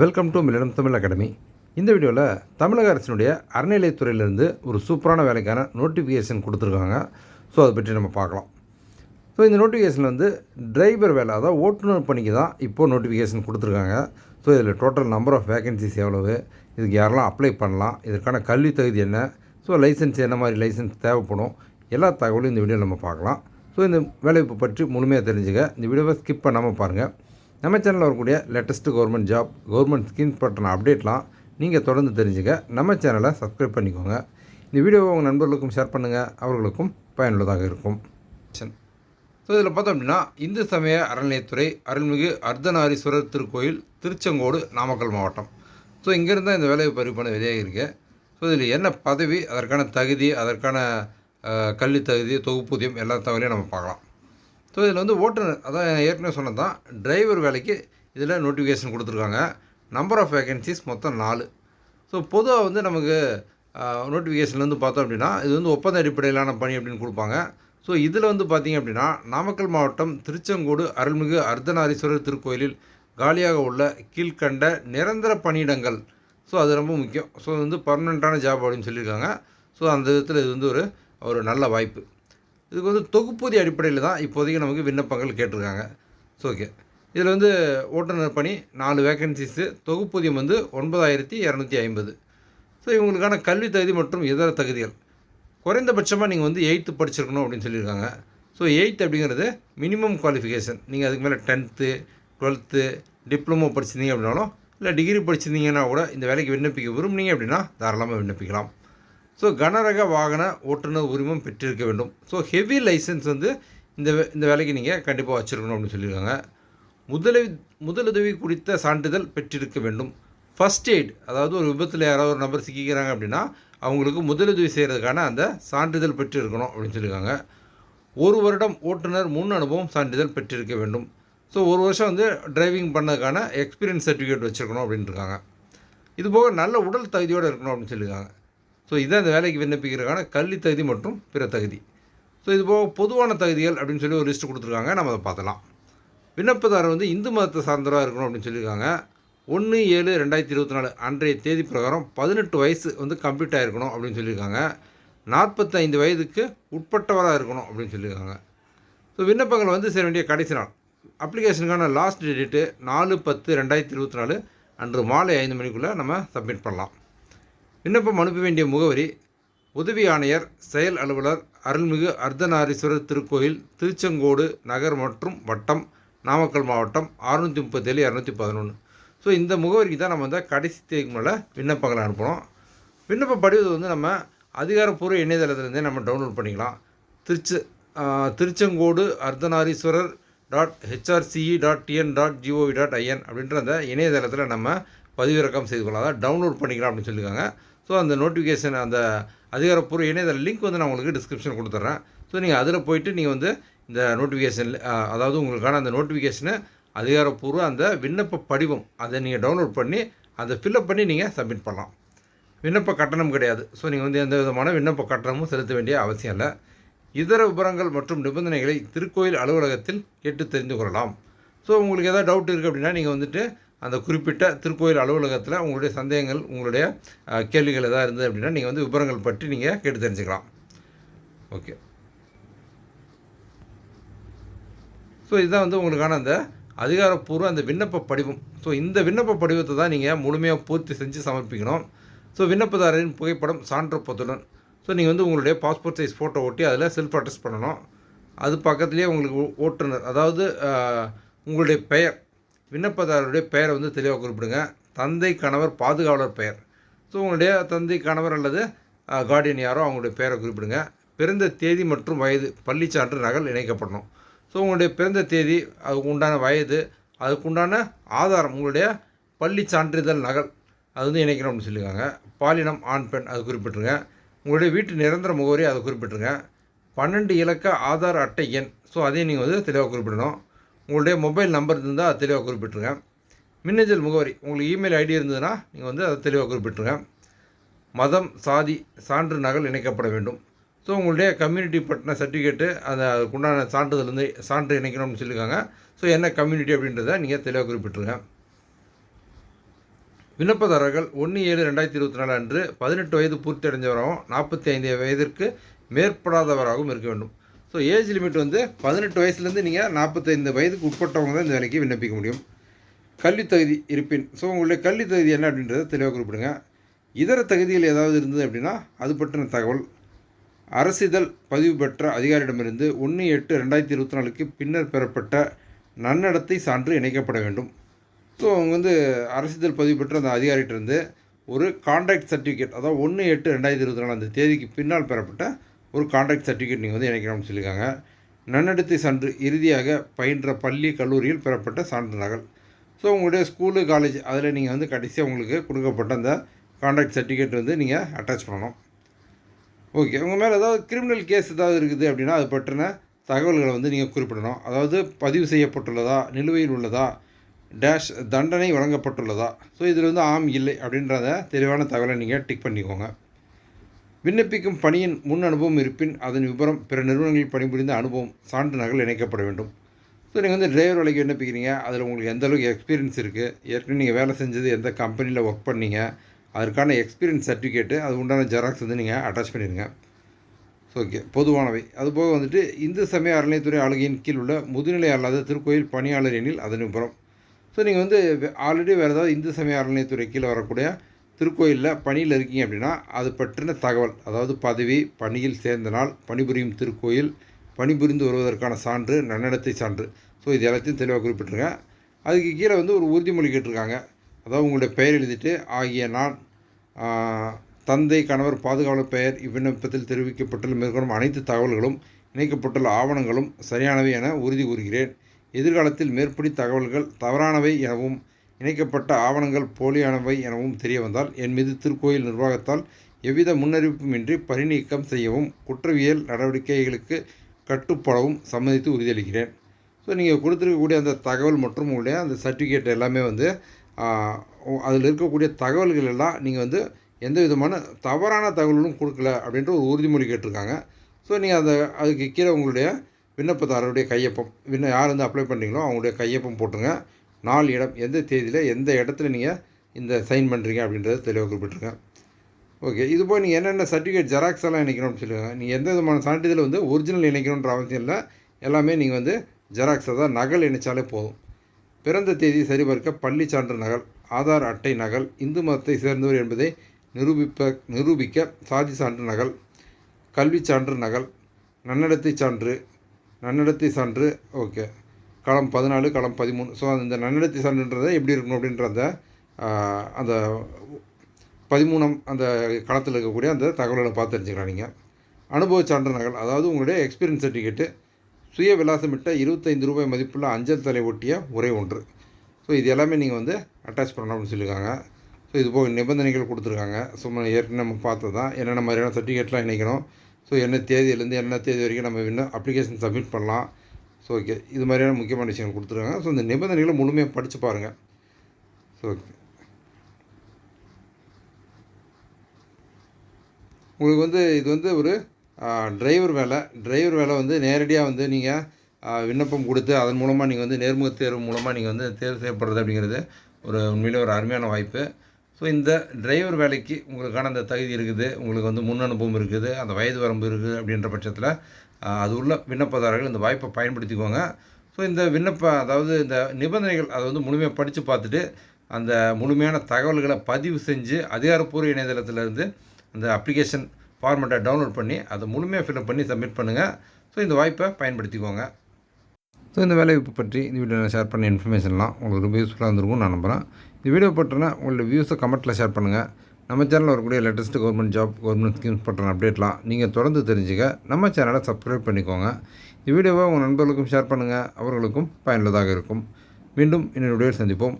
Welcome to millennium Tamil academy. இந்த வீடியோவில் தமிழக அரசினுடைய அறநிலையத்துறையிலேருந்து ஒரு சூப்பரான வேலைக்கான நோட்டிஃபிகேஷன் கொடுத்துருக்காங்க. ஸோ அதை பற்றி நம்ம பார்க்கலாம். ஸோ இந்த நோட்டிஃபிகேஷன் வந்து டிரைவர் வேலை, அதாவது ஓட்டுநர் பணிக்கு தான் இப்போது நோட்டிஃபிகேஷன் கொடுத்துருக்காங்க. ஸோ இதில் டோட்டல் நம்பர் ஆஃப் வேகன்சிஸ் எவ்வளவு, இதுக்கு யாரெல்லாம் அப்ளை பண்ணலாம், இதற்கான கல்வி தகுதி என்ன, ஸோ லைசன்ஸ் என்ன மாதிரி லைசன்ஸ் தேவைப்படும், எல்லா தகவலும் இந்த வீடியோவில் நம்ம பார்க்கலாம். ஸோ இந்த வேலைவாய்ப்பு பற்றி முழுமையாக தெரிஞ்சுக்க இந்த வீடியோவை ஸ்கிப் பண்ணாமல் பாருங்கள். நம்ம சேனலில் வரக்கூடிய latest government job, government schemes பற்றின அப்டேட்லாம் நீங்கள் தொடர்ந்து தெரிஞ்சுக்க நம்ம சேனலை சப்ஸ்கிரைப் பண்ணிக்கோங்க. இந்த வீடியோவை உங்கள் நண்பர்களுக்கும் ஷேர் பண்ணுங்கள், அவர்களுக்கும் பயனுள்ளதாக இருக்கும். ஸோ இதில் பார்த்தோம் அப்படின்னா, இந்து சமய அறநிலையத்துறை அருள்மிகு அர்த்தநாரீஸ்வரர் திருக்கோயில், திருச்செங்கோடு, நாமக்கல் மாவட்டம். ஸோ இங்கேருந்து தான் இந்த வேலைவாய்ப்பு அறிவிப்பான வெளியாக இருக்குது. ஸோ இதில் என்ன பதவி, அதற்கான தகுதி, அதற்கான கல்வி தகுதி, தொகுப்பூதியம் எல்லா தகவலையும் நம்ம பார்க்கலாம். ஸோ இதில் வந்து ஓட்டுநர், அதான் ஏற்கனவே சொன்னது தான், டிரைவர் வேலைக்கு இதில் நோட்டிஃபிகேஷன் கொடுத்துருக்காங்க. நம்பர் ஆஃப் வேகன்சிஸ் மொத்தம் 4. ஸோ பொதுவாக வந்து நமக்கு நோட்டிஃபிகேஷன் வந்து பார்த்தோம் அப்படின்னா, இது வந்து ஒப்பந்த அடிப்படையிலான பணி அப்படின்னு கொடுப்பாங்க. ஸோ இதில் வந்து பார்த்திங்க அப்படின்னா, நாமக்கல் மாவட்டம் திருச்செங்கோடு அருள்மிகு அர்த்தநாரீஸ்வரர் திருக்கோயிலில் காலியாக உள்ள கீழ்கண்ட நிரந்தர பணியிடங்கள். ஸோ அது ரொம்ப முக்கியம். ஸோ வந்து பர்மனெண்ட்டான ஜாப் அப்படின்னு சொல்லியிருக்காங்க. ஸோ அந்த விதத்தில் இது வந்து ஒரு நல்ல வாய்ப்பு. இதுக்கு வந்து தொகுப்பூதிய அடிப்படையில் தான் இப்போதைக்கு நமக்கு விண்ணப்பங்கள் கேட்டிருக்காங்க. ஸோ ஓகே, இதில் வந்து ஓட்டுநர் பணி 4 வேகன்சிஸு, தொகுப்பூதியம் வந்து 9250. ஸோ இவங்களுக்கான கல்வி தகுதி மற்றும் இதர தகுதிகள், குறைந்தபட்சமாக நீங்கள் வந்து 8th படிச்சிருக்கணும் அப்படின்னு சொல்லியிருக்காங்க. ஸோ 8th அப்படிங்கிறது மினிமம் குவாலிஃபிகேஷன். நீங்கள் அதுக்கு மேலே 10th 12th டிப்ளமோ படிச்சிருந்தீங்க அப்படின்னாலும், இல்லை டிகிரி படிச்சிருந்தீங்கன்னா கூட இந்த வேலைக்கு விண்ணப்பிக்க விரும்புனீங்க அப்படின்னா தாராளமாக விண்ணப்பிக்கலாம். ஸோ கனரக வாகன ஓட்டுநர் உரிமம் பெற்றிருக்க வேண்டும். ஸோ ஹெவி லைசன்ஸ் வந்து இந்த வேலைக்கு நீங்கள் கண்டிப்பாக வச்சுருக்கணும் அப்படின்னு சொல்லியிருக்காங்க. முதலுதவி குறித்த சான்றிதழ் பெற்றிருக்க வேண்டும். ஃபஸ்ட் எய்ட், அதாவது ஒரு விபத்தில் யாராவது ஒரு நபர் சிக்கிக்கிறாங்க அப்படின்னா அவங்களுக்கு முதலுதவி செய்கிறதுக்கான அந்த சான்றிதழ் பெற்றிருக்கணும் அப்படின்னு சொல்லியிருக்காங்க. 1 வருடம் ஓட்டுநர் முன் அனுபவம் சான்றிதழ் பெற்றிருக்க வேண்டும். ஸோ 1 வருஷம் வந்து டிரைவிங் பண்ணதுக்கான எக்ஸ்பீரியன்ஸ் சர்டிஃபிகேட் வச்சுருக்கணும் அப்படின்ட்டுருக்காங்க. இதுபோக நல்ல உடல் தகுதியோடு இருக்கணும் அப்படின்னு சொல்லியிருக்காங்க. ஸோ இதான் இந்த வேலைக்கு விண்ணப்பிக்கிறதுக்கான கல்வி தகுதி மற்றும் பிற தகுதி. ஸோ இது போக பொதுவான தகுதிகள் அப்படின்னு சொல்லி ஒரு லிஸ்ட்டு கொடுத்துருக்காங்க. நம்ம அதை பார்க்கலாம். விண்ணப்பதாரர் வந்து இந்து மதத்தை சார்ந்தவராக இருக்கணும் அப்படின்னு சொல்லியிருக்காங்க. 1/7/2024 அன்றைய தேதி பிரகாரம் 18 வயசு வந்து கம்ப்ளீட் ஆகிருக்கணும் அப்படின்னு சொல்லியிருக்காங்க. 45 வயதுக்கு உட்பட்டவராக இருக்கணும் அப்படின்னு சொல்லியிருக்காங்க. ஸோ விண்ணப்பங்கள் வந்து சேர வேண்டிய கடைசி நாள், அப்ளிகேஷனுக்கான லாஸ்ட் டேட்டு 4/10/2024 அன்று மாலை 5 மணிக்குள்ளே நம்ம சப்மிட் பண்ணலாம். விண்ணப்பம் அனுப்ப வேண்டிய முகவரி: உதவி ஆணையர், செயல் அலுவலர், அருள்மிகு அர்த்தநாரீஸ்வரர் திருக்கோயில், திருச்செங்கோடு நகர் மற்றும் வட்டம், நாமக்கல் மாவட்டம் 637-211. ஸோ இந்த முகவரிக்கு தான் நம்ம வந்து கடைசி தேதிக்கு மேலே விண்ணப்பங்களை அனுப்பணும். விண்ணப்ப படிவத்தை வந்து நம்ம அதிகாரப்பூர்வ இணையதளத்திலேருந்தே நம்ம டவுன்லோட் பண்ணிக்கலாம். திருச்செங்கோடு அர்த்தநாரீஸ்வரர் .hrce.tn.gov.in அப்படின்ற அந்த இணையதளத்தில் நம்ம பதிவிறக்கம் செய்து கொள்ளலாம், அதாவது டவுன்லோட் பண்ணிக்கலாம் அப்படின்னு சொல்லியிருக்காங்க. ஸோ அந்த நோட்டிஃபிகேஷன், அந்த அதிகாரப்பூர்வ இணையதள லிங்க் வந்து நான் உங்களுக்கு டிஸ்கிரிப்ஷன் கொடுத்துட்றேன். ஸோ நீங்கள் அதில் போய்ட்டு நீங்கள் வந்து இந்த நோட்டிஃபிகேஷன், அதாவது உங்களுக்கான அந்த நோட்டிஃபிகேஷனை அதிகாரப்பூர்வ அந்த விண்ணப்ப படிவம் அதை நீங்கள் டவுன்லோட் பண்ணி அதை ஃபில்அப் பண்ணி நீங்கள் சப்மிட் பண்ணலாம். விண்ணப்ப கட்டணம் கிடையாது. ஸோ நீங்கள் வந்து எந்த விதமான விண்ணப்ப கட்டணமும் செலுத்த வேண்டிய அவசியம் இல்லை. இதர விவரங்கள் மற்றும் நிபந்தனைகளை திருக்கோயில் அலுவலகத்தில் கேட்டு தெரிந்து கொள்ளலாம். ஸோ உங்களுக்கு ஏதாவது டவுட் இருக்குது அப்படின்னா நீங்கள் வந்துட்டு அந்த குறிப்பிட்ட திருக்கோயில் அலுவலகத்தில் உங்களுடைய சந்தேகங்கள், உங்களுடைய கேள்விகள் எதாவது இருந்தது அப்படின்னா நீங்கள் வந்து விவரங்கள் பற்றி நீங்கள் கேட்டு தெரிஞ்சுக்கலாம். ஓகே, ஸோ இதுதான் வந்து உங்களுக்கான அந்த அதிகாரப்பூர்வ அந்த விண்ணப்ப படிவம். ஸோ இந்த விண்ணப்ப படிவத்தை தான் நீங்கள் முழுமையாக பூர்த்தி செஞ்சு சமர்ப்பிக்கணும். ஸோ விண்ணப்பதாரரின் புகைப்படம் சான்றொப்பத்துடன், ஸோ நீங்கள் வந்து உங்களுடைய பாஸ்போர்ட் சைஸ் ஃபோட்டோ ஒட்டி அதில் செல்ஃப் அட்டஸ்ட் பண்ணணும். அது பக்கத்துலேயே உங்களுக்கு ஓட்டுநர், அதாவது உங்களுடைய பெயர், விண்ணப்பதாரருடைய பெயரை வந்து தெளிவாக குறிப்பிடுங்க. தந்தை, கணவர், பாதுகாவலர் பெயர். ஸோ உங்களுடைய தந்தை, கணவர் அல்லது கார்டியன் யாரோ அவங்களுடைய பெயரை குறிப்பிடுங்க. பிறந்த தேதி மற்றும் வயது, பள்ளி சான்று நகல் இணைக்கப்படணும். ஸோ உங்களுடைய பிறந்த தேதி, அதுக்கு உண்டான வயது, அதுக்குண்டான ஆதாரம், உங்களுடைய பள்ளி சான்றிதழ் நகல் அது வந்து இணைக்கணும் அப்படின்னு சொல்லியிருக்காங்க. பாலினம் ஆண் பெண் அது குறிப்பிட்ருங்க. உங்களுடைய வீட்டு நிரந்தர முகவரி அதை குறிப்பிட்ருங்க. 12 இலக்க ஆதார் அட்டை எண், ஸோ அதையும் நீங்கள் வந்து தெளிவாக குறிப்பிடணும். உங்களுடைய மொபைல் நம்பர் இருந்தால் அதை தெளிவாக குறிப்பிட்ருங்க. மின்னஞ்சல் முகவரி, உங்களுக்கு இமெயில் ஐடி இருந்ததுன்னா நீங்கள் வந்து அதை தெளிவாக குறிப்பிட்ருங்க. மதம், சாதி சான்று நகல் இணைக்கப்பட வேண்டும். ஸோ உங்களுடைய கம்யூனிட்டி பற்றின சர்டிஃபிகேட்டு, அதுக்குண்டான சான்றிதழ் வந்து சான்று இணைக்கணும்னு சொல்லியிருக்காங்க. ஸோ என்ன கம்யூனிட்டி அப்படின்றத நீங்கள் தெளிவாக குறிப்பிட்ருங்க. விண்ணப்பதாரர்கள் 1/7/2024 அன்று 18 வயது பூர்த்தி அடைஞ்சவராகவும் 45 வயதிற்கு மேற்படாதவராகவும் இருக்க வேண்டும். ஸோ ஏஜ் லிமிட் வந்து 18 வயசுலேருந்து நீங்கள் 45 வயதுக்கு உட்பட்டவங்க தான் இந்த வேலைக்கு விண்ணப்பிக்க முடியும். கல்வி தகுதி இருப்பின் உங்களுடைய கல்வி தகுதி என்ன அப்படின்றத தெளிவாக குறிப்பிடுங்க. இதர தகுதிகள் ஏதாவது இருந்தது அப்படின்னா அது பற்றின தகவல் அரசிதழ் பதிவு பெற்ற அதிகாரியிடமிருந்து 1/8/2024 பின்னர் பெறப்பட்ட நன்னடத்தை சான்று இணைக்கப்பட வேண்டும். ஸோ அவங்க வந்து அரசிதழ் பதிவு பெற்ற அந்த அதிகாரிகிட்டேருந்து ஒரு கான்ட்ராக்ட் சர்டிஃபிகேட், அதாவது 1/8/2024 அந்த தேதிக்கு பின்னால் பெறப்பட்ட ஒரு கான்ட்ராக்ட் சர்டிஃபிகேட் நீங்கள் வந்து இணைக்கணும்னு சொல்லியிருக்காங்க. நன்னடத்தை சான்று இறுதியாக பயின்ற பள்ளி கல்லூரியில் பெறப்பட்ட சான்று நகல். ஸோ உங்களுடைய ஸ்கூலு காலேஜ் அதில் நீங்கள் வந்து கடைசியாக உங்களுக்கு கொடுக்கப்பட்ட அந்த கான்ட்ராக்ட் சர்டிஃபிகேட் வந்து நீங்கள் அட்டாச் பண்ணணும். ஓகே, உங்கள் மேலே ஏதாவது கிரிமினல் கேஸ் ஏதாவது இருக்குது அப்படின்னா அது பற்றின தகவல்களை வந்து நீங்கள் குறிப்பிடணும். அதாவது பதிவு செய்யப்பட்டுள்ளதா, நிலுவையில் உள்ளதா, டேஷ் தண்டனை வழங்கப்பட்டுள்ளதா. ஸோ இதில் வந்து ஆம் இல்லை அப்படின்றத தெளிவான தகவலை நீங்கள் டிக் பண்ணிக்கோங்க. விண்ணப்பிக்கும் பணியின் முன் அனுபவம் இருப்பின் அதன் விவரம், பிற நிறுவனங்களில் பணிபுரிந்த அனுபவம், சான்று நகல் இணைக்கப்பட வேண்டும். ஸோ நீங்கள் வந்து டிரைவர் வேலைக்கு விண்ணப்பிக்கிறீங்க, அதில் உங்களுக்கு எந்த அளவுக்கு எக்ஸ்பீரியன்ஸ் இருக்குது, ஏற்கனவே நீங்கள் வேலை செஞ்சது எந்த கம்பெனியில் ஒர்க் பண்ணீங்க, அதற்கான எக்ஸ்பீரியன்ஸ் சர்டிஃபிகேட்டு, அது உண்டான ஜெராக்ஸ் வந்து நீங்கள் அட்டாச் பண்ணிடுங்க. ஸோ ஓகே, பொதுவானவை. அதுபோக வந்துட்டு இந்து சமய அறநிலையத்துறை ஆளுகையின் கீழ் உள்ள முதுநிலை அல்லாத திருக்கோயில் பணியாளர் எண்ணில் அதன் விவரம். ஸோ நீங்கள் வந்து ஆல்ரெடி வேறு ஏதாவது இந்து சமய அறநிலையத்துறை கீழே வரக்கூடிய திருக்கோயிலில் பணியில் இருக்கீங்க அப்படின்னா அது பற்றின தகவல், அதாவது பதவி, பணியில் சேர்ந்த நாள், பணிபுரியும் திருக்கோயில், பணிபுரிந்து வருவதற்கான சான்று, நன்னடத்தை சான்று. ஸோ இது எல்லாத்தையும் தெளிவாக குறிப்பிட்ருங்க. அதுக்கு கீழே வந்து ஒரு உறுதிமொழி கேட்டிருக்காங்க. அதாவது உங்களுடைய பெயர் எழுதிட்டு ஆகிய நான் தந்தை, கணவர், பாதுகாவலர் பெயர் இவ்விண்ணப்பத்தில் தெரிவிக்கப்பட்டுள்ள மேற்கொள்ளும் அனைத்து தகவல்களும் இணைக்கப்பட்டுள்ள ஆவணங்களும் சரியானவை என உறுதி கூறுகிறேன். எதிர்காலத்தில் மேற்படி தகவல்கள் தவறானவை எனவும் இணைக்கப்பட்ட ஆவணங்கள் போலியானவை எனவும் தெரிய வந்தால் என் மீது திருக்கோயில் நிர்வாகத்தால் எவ்வித முன்னறிவிப்புமின்றி பணிநீக்கம் செய்யவும் குற்றவியல் நடவடிக்கைகளுக்கு கட்டுப்படவும் சம்மதித்து உறுதியளிக்கிறேன். ஸோ நீங்கள் கொடுத்துருக்கக்கூடிய அந்த தகவல் மற்றும் உங்களுடைய அந்த சர்டிஃபிகேட் எல்லாமே வந்து அதில் இருக்கக்கூடிய தகவல்கள் எல்லாம் நீங்கள் வந்து எந்த விதமான தவறான தகவல்களும் கொடுக்கல அப்படின்ற ஒரு உறுதிமொழி கேட்டிருக்காங்க. ஸோ நீங்கள் அதுக்கு கீழே உங்களுடைய விண்ணப்பதாரருடைய கையொப்பம், யார் வந்து அப்ளை பண்ணுறீங்களோ அவங்களுடைய கையொப்பம் போட்டுருங்க. நாள், இடம், எந்த தேதியில் எந்த இடத்துல நீங்கள் இந்த சைன் பண்ணுறீங்க அப்படின்றத தெளிவாக குறிப்பிட்ருங்க. ஓகே, இது போய் நீங்கள் என்னென்ன சர்டிஃபிகேட் ஜெராக்ஸ் எல்லாம் இணைக்கணும்னு சொல்லுவாங்க. நீங்கள் எந்த விதமான சான்றிதழ் வந்து ஒரிஜினல் இணைக்கணுன்ற அவசியம் இல்லை. எல்லாமே நீங்கள் வந்து ஜெராக்ஸ், அதாவது நகல் இணைச்சாலே போதும். பிறந்த தேதி சரிபார்க்க பள்ளி சான்று நகல், ஆதார் அட்டை நகல், இந்து மதத்தை சேர்ந்தவர் என்பதை நிரூபிக்க சாதி சான்று நகல், கல்வி சான்று நகல், நன்னடத்தை சான்று. ஓகே, களம் 14, களம் 13. ஸோ அந்த நன்னடத்தை சான்றுன்றதை எப்படி இருக்கணும் அப்படின்ற அந்த 13ஆம் அந்த களத்தில் இருக்கக்கூடிய அந்த தகவல்களை பார்த்து தெரிஞ்சுக்கலாம். நீங்கள் அனுபவ சான்று நகல், அதாவது உங்களுடைய எக்ஸ்பீரியன்ஸ் சர்டிஃபிகேட்டு, சுய விலாசமிட்ட 25 ரூபாய் மதிப்புள்ள அஞ்சல் தலை ஒட்டிய உரை ஒன்று. ஸோ இது எல்லாமே நீங்கள் வந்து அட்டாச் பண்ணணும் அப்படின்னு சொல்லியிருக்காங்க. ஸோ இது போக நிபந்தனைகள் கொடுத்துருக்காங்க. சும்மா ஏற்கனவே நம்ம பார்த்தது தான், என்னென்ன மாதிரியான சர்டிஃபிகேட்லாம் இணைக்கணும், ஸோ என்ன தேதியிலேருந்து என்ன தேதி வரைக்கும் நம்ம இன்னும் அப்ளிகேஷன் சப்மிட் பண்ணலாம். ஸோ ஓகே, இது மாதிரியான முக்கியமான விஷயங்கள் கொடுத்துருக்காங்க. ஸோ இந்த நிபந்தனைகளை முழுமையாக படித்து பாருங்கள். ஸோ ஓகே, உங்களுக்கு வந்து இது வந்து ஒரு டிரைவர் வேலை வந்து நேரடியாக வந்து நீங்கள் விண்ணப்பம் கொடுத்து அதன் மூலமாக நீங்கள் வந்து நேர்முக தேர்வு மூலமாக நீங்கள் வந்து தேர்வு செய்யப்படுறது அப்படிங்கிறது உண்மையிலே ஒரு அருமையான வாய்ப்பு. ஸோ இந்த டிரைவர் வேலைக்கு உங்களுக்கான அந்த தகுதி இருக்குது, உங்களுக்கு வந்து முன் அனுபவம் இருக்குது, அந்த வயது வரம்பு இருக்குது அப்படின்ற பட்சத்தில் அது உள்ள விண்ணப்பதாரர்கள் இந்த வாய்ப்பை பயன்படுத்திக்கோங்க. ஸோ இந்த அதாவது இந்த நிபந்தனைகள் அதை வந்து முழுமையாக படித்து பார்த்துட்டு அந்த முழுமையான தகவல்களை பதிவு செஞ்சு அதிகாரப்பூர்வ இணையதளத்திலேருந்து அந்த அப்ளிகேஷன் ஃபார்மெட்டை டவுன்லோட் பண்ணி அதை முழுமையாக ஃபில்அப் பண்ணி சப்மிட் பண்ணுங்கள். ஸோ இந்த வாய்ப்பை பயன்படுத்திக்கோங்க. ஸோ இந்த வேலைவாய்ப்பு பற்றி இந்த வீடியோவில் ஷேர் பண்ண இன்ஃபர்மேஷன்லாம் உங்களுக்கு ரொம்ப யூஸ்ஃபுல்லாக இருந்திருக்கும் நான் நம்புகிறேன். இந்த வீடியோ பற்றின உங்களோட வியூஸை கமெண்ட்டில் ஷேர் பண்ணுங்கள். நம்ம சேனலில் வரக்கூடிய latest government job, government schemes பற்றின அப்டேட்லாம் நீங்கள் தொடர்ந்து தெரிஞ்சுக்க நம்ம சேனலை சப்ஸ்கிரைப் பண்ணிக்கோங்க. இந்த வீடியோவை உங்கள் நண்பர்களுக்கும் ஷேர் பண்ணுங்கள், அவர்களுக்கும் பயனுள்ளதாக இருக்கும். மீண்டும் இன்னொரு வீடியோவில் சந்திப்போம்.